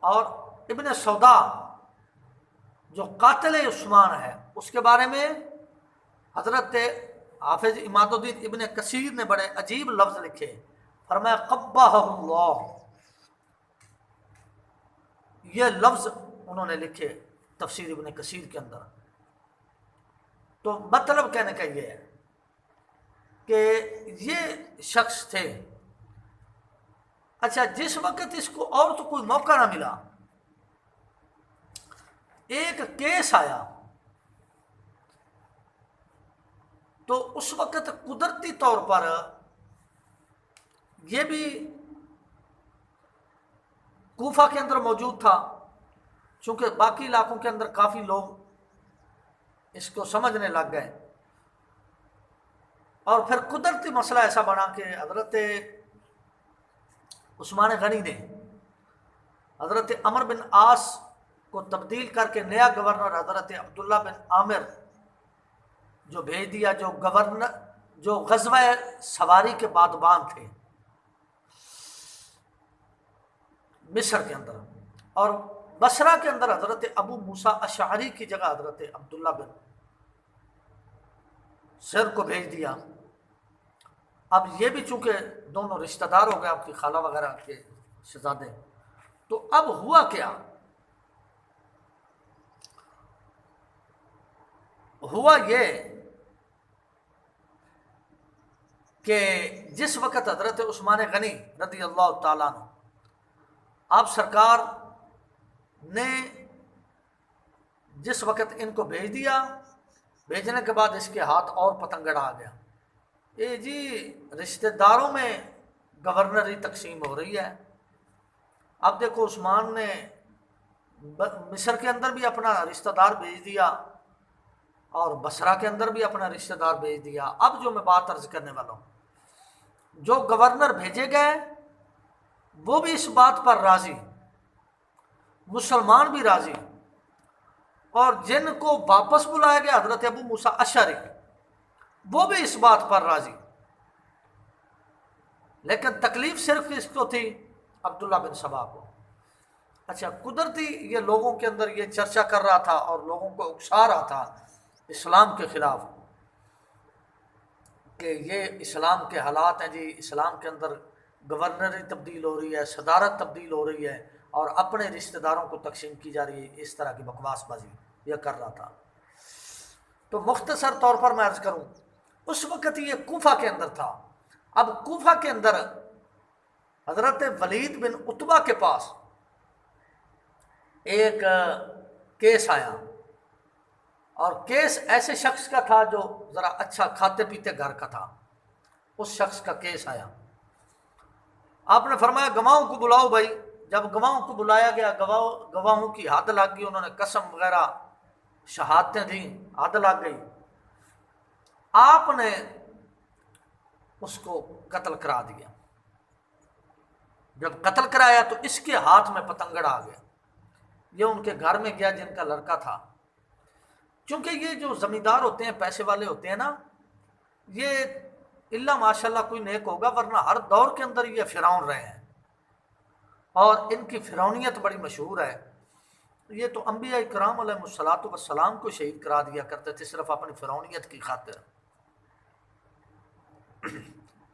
اور ابن سودا جو قاتل عثمان ہے اس کے بارے میں حضرت حافظ عماد الدین ابن کثیر نے بڑے عجیب لفظ لکھے، فرمایا قبح اللہ، یہ لفظ انہوں نے لکھے تفسیر ابن کثیر کے اندر۔ تو مطلب کہنے کا یہ ہے کہ یہ شخص تھے، اچھا جس وقت اس کو اور تو کوئی موقع نہ ملا، ایک کیس آیا تو اس وقت قدرتی طور پر یہ بھی کوفہ کے اندر موجود تھا، چونکہ باقی علاقوں کے اندر کافی لوگ اس کو سمجھنے لگ گئے، اور پھر قدرتی مسئلہ ایسا بنا کہ حضرت عثمان غنی نے حضرت عمر بن عاص کو تبدیل کر کے نیا گورنر حضرت عبداللہ بن عامر جو بھیج دیا، جو گورنر جو غزوہ سواری کے بادبان تھے مصر کے اندر، اور بصرہ کے اندر حضرت ابو موسیٰ اشعری کی جگہ حضرت عبداللہ بن سر کو بھیج دیا۔ اب یہ بھی چونکہ دونوں رشتہ دار ہو گئے، آپ کی خالہ وغیرہ کے شہزادے، تو اب ہوا کیا، ہوا یہ کہ جس وقت حضرت عثمان غنی رضی اللہ تعالیٰ عنہ آپ سرکار نے جس وقت ان کو بھیج دیا، بھیجنے کے بعد اس کے ہاتھ اور پتنگڑ آ گیا، یہ جی رشتہ داروں میں گورنری تقسیم ہو رہی ہے۔ اب دیکھو عثمان نے مصر کے اندر بھی اپنا رشتہ دار بھیج دیا اور بصرہ کے اندر بھی اپنا رشتہ دار بھیج دیا۔ اب جو میں بات عرض کرنے والا ہوں، جو گورنر بھیجے گئے وہ بھی اس بات پر راضی، مسلمان بھی راضی، اور جن کو واپس بلایا گیا حضرت ابو موسیٰ اشعری وہ بھی اس بات پر راضی، لیکن تکلیف صرف اس کو تھی عبداللہ بن سبا کو۔ اچھا، قدرتی یہ لوگوں کے اندر یہ چرچا کر رہا تھا اور لوگوں کو اکسا رہا تھا اسلام کے خلاف کہ یہ اسلام کے حالات ہیں جی، اسلام کے اندر گورنری تبدیل ہو رہی ہے، صدارت تبدیل ہو رہی ہے اور اپنے رشتہ داروں کو تقسیم کی جا رہی ہے، اس طرح کی بکواس بازی یہ کر رہا تھا۔ تو مختصر طور پر میں عرض کروں، اس وقت یہ کوفہ کے اندر تھا۔ اب کوفہ کے اندر حضرت ولید بن عتبہ کے پاس ایک کیس آیا، اور کیس ایسے شخص کا تھا جو ذرا اچھا کھاتے پیتے گھر کا تھا، اس شخص کا کیس آیا۔ آپ نے فرمایا گواہوں کو بلاؤ بھائی۔ جب گواہوں کو بلایا گیا، گواہوں کی حد لگ گئی، انہوں نے قسم وغیرہ شہادتیں دیں، حد لگ گئی۔ آپ نے اس کو قتل کرا دیا۔ جب قتل کرایا تو اس کے ہاتھ میں پتنگڑ آ گیا، یہ ان کے گھر میں گیا جن کا لڑکا تھا۔ چونکہ یہ جو زمیندار ہوتے ہیں، پیسے والے ہوتے ہیں نا، یہ اللہ ماشاء اللہ کوئی نیک ہوگا، ورنہ ہر دور کے اندر یہ فرعون رہے ہیں اور ان کی فرعونیت بڑی مشہور ہے۔ یہ تو انبیاء کرام علیہ الصلوۃ والسلام کو شہید کرا دیا کرتے تھے صرف اپنی فرعونیت کی خاطر،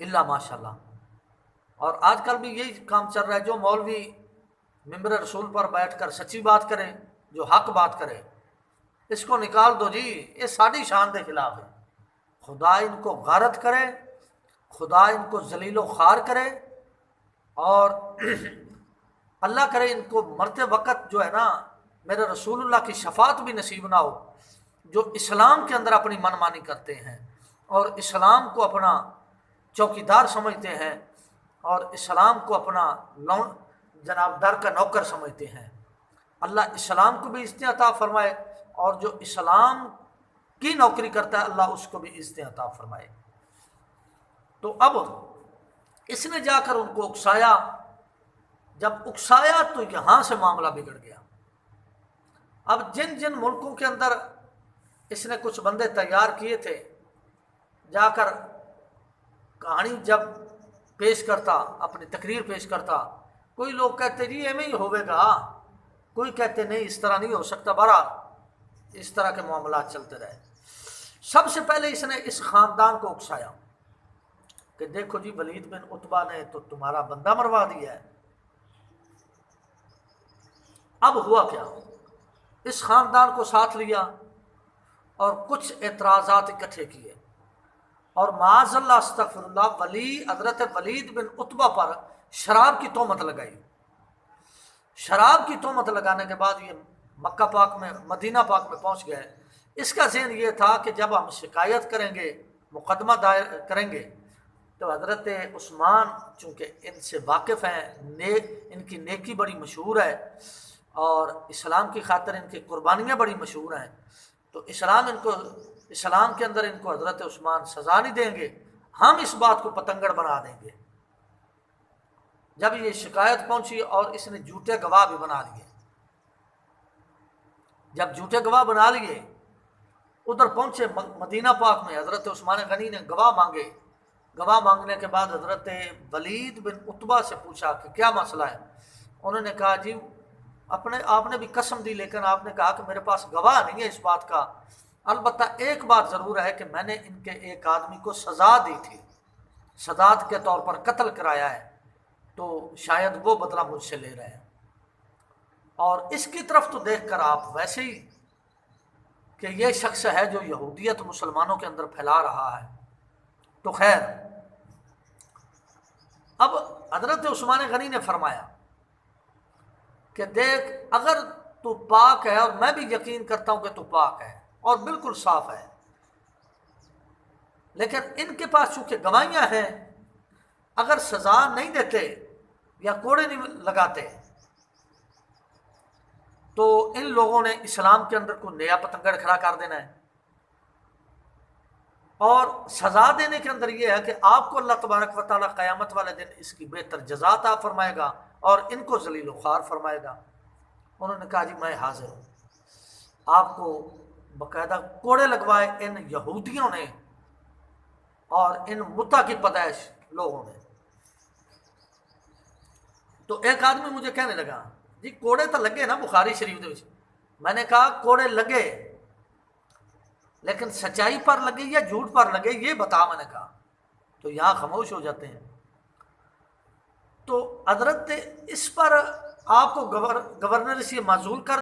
اللہ ماشاء اللہ۔ اور آج کل بھی یہی کام چل رہا ہے، جو مولوی ممبر رسول پر بیٹھ کر سچی بات کرے، جو حق بات کرے، اس کو نکال دو جی، یہ ساری شان کے خلاف ہے۔ خدا ان کو غارت کرے، خدا ان کو ذلیل و خوار کرے، اور اللہ کرے ان کو مرتے وقت جو ہے نا میرے رسول اللہ کی شفاعت بھی نصیب نہ ہو، جو اسلام کے اندر اپنی من مانی کرتے ہیں اور اسلام کو اپنا چوکیدار سمجھتے ہیں اور اسلام کو اپنا جناب در کا نوکر سمجھتے ہیں۔ اللہ اسلام کو بھی عزت عطا فرمائے، اور جو اسلام کی نوکری کرتا ہے اللہ اس کو بھی عزت عطا فرمائے۔ تو اب اس نے جا کر ان کو اکسایا، جب اکسایا تو یہاں سے معاملہ بگڑ گیا۔ اب جن جن ملکوں کے اندر اس نے کچھ بندے تیار کیے تھے، جا کر کہانی جب پیش کرتا، اپنی تقریر پیش کرتا، کوئی لوگ کہتے جی ایویں ہی ہوئے گا، کوئی کہتے نہیں اس طرح نہیں ہو سکتا، بہرحال اس طرح کے معاملات چلتے رہے۔ سب سے پہلے اس نے اس خاندان کو اکسایا کہ دیکھو جی ولید بن عتبہ نے تو تمہارا بندہ مروا دیا ہے۔ اب ہوا کیا، اس خاندان کو ساتھ لیا اور کچھ اعتراضات اکٹھے کیے، اور معاذ اللہ استغفر اللہ حضرت ولید بن عتبہ پر شراب کی تہمت لگائی۔ شراب کی تہمت لگانے کے بعد یہ مکہ پاک میں، مدینہ پاک میں پہنچ گئے۔ اس کا ذہن یہ تھا کہ جب ہم شکایت کریں گے، مقدمہ دائر کریں گے، تو حضرت عثمان چونکہ ان سے واقف ہیں، ان کی نیکی بڑی مشہور ہے اور اسلام کی خاطر ان کی قربانیاں بڑی مشہور ہیں، تو اسلام کے اندر ان کو حضرت عثمان سزا نہیں دیں گے، ہم اس بات کو پتنگڑ بنا دیں گے۔ جب یہ شکایت پہنچی اور اس نے جھوٹے گواہ بھی بنا لیے، جب جھوٹے گواہ بنا لیے ادھر پہنچے مدینہ پاک میں، حضرت عثمان غنی نے گواہ مانگے۔ گواہ مانگنے کے بعد حضرت ولید بن عتبہ سے پوچھا کہ کیا مسئلہ ہے۔ انہوں نے کہا جی آپ نے بھی قسم دی، لیکن آپ نے کہا کہ میرے پاس گواہ نہیں ہے اس بات کا، البتہ ایک بات ضرور ہے کہ میں نے ان کے ایک آدمی کو سزا دی تھی، سزا کے طور پر قتل کرایا ہے، تو شاید وہ بدلہ مجھ سے لے رہے ہیں، اور اس کی طرف تو دیکھ کر آپ ویسے ہی کہ یہ شخص ہے جو یہودیت مسلمانوں کے اندر پھیلا رہا ہے۔ تو خیر، اب حضرت عثمان غنی نے فرمایا کہ دیکھ اگر تو پاک ہے، اور میں بھی یقین کرتا ہوں کہ تو پاک ہے اور بالکل صاف ہے، لیکن ان کے پاس چونکہ گواہیاں ہیں، اگر سزا نہیں دیتے یا کوڑے نہیں لگاتے تو ان لوگوں نے اسلام کے اندر کوئی نیا پتنگڑ کھڑا کر دینا ہے۔ اور سزا دینے کے اندر یہ ہے کہ آپ کو اللہ تبارک و تعالیٰ قیامت والے دن اس کی بہتر جزا عطا فرمائے گا اور ان کو ذلیل و خوار فرمائے گا۔ انہوں نے کہا جی میں حاضر ہوں۔ آپ کو باقاعدہ کوڑے لگوائے ان یہودیوں نے اور ان متا کی پیدائش لوگوں نے۔ تو ایک آدمی مجھے کہنے لگا جی کوڑے تو لگے نا بخاری شریف دے وچ۔ میں نے کہا کوڑے لگے، لیکن سچائی پر لگے یا جھوٹ پر لگے یہ بتا، میں نے کہا۔ تو یہاں خاموش ہو جاتے ہیں۔ تو حضرت اس پر آپ کو گورنر سے معزول کر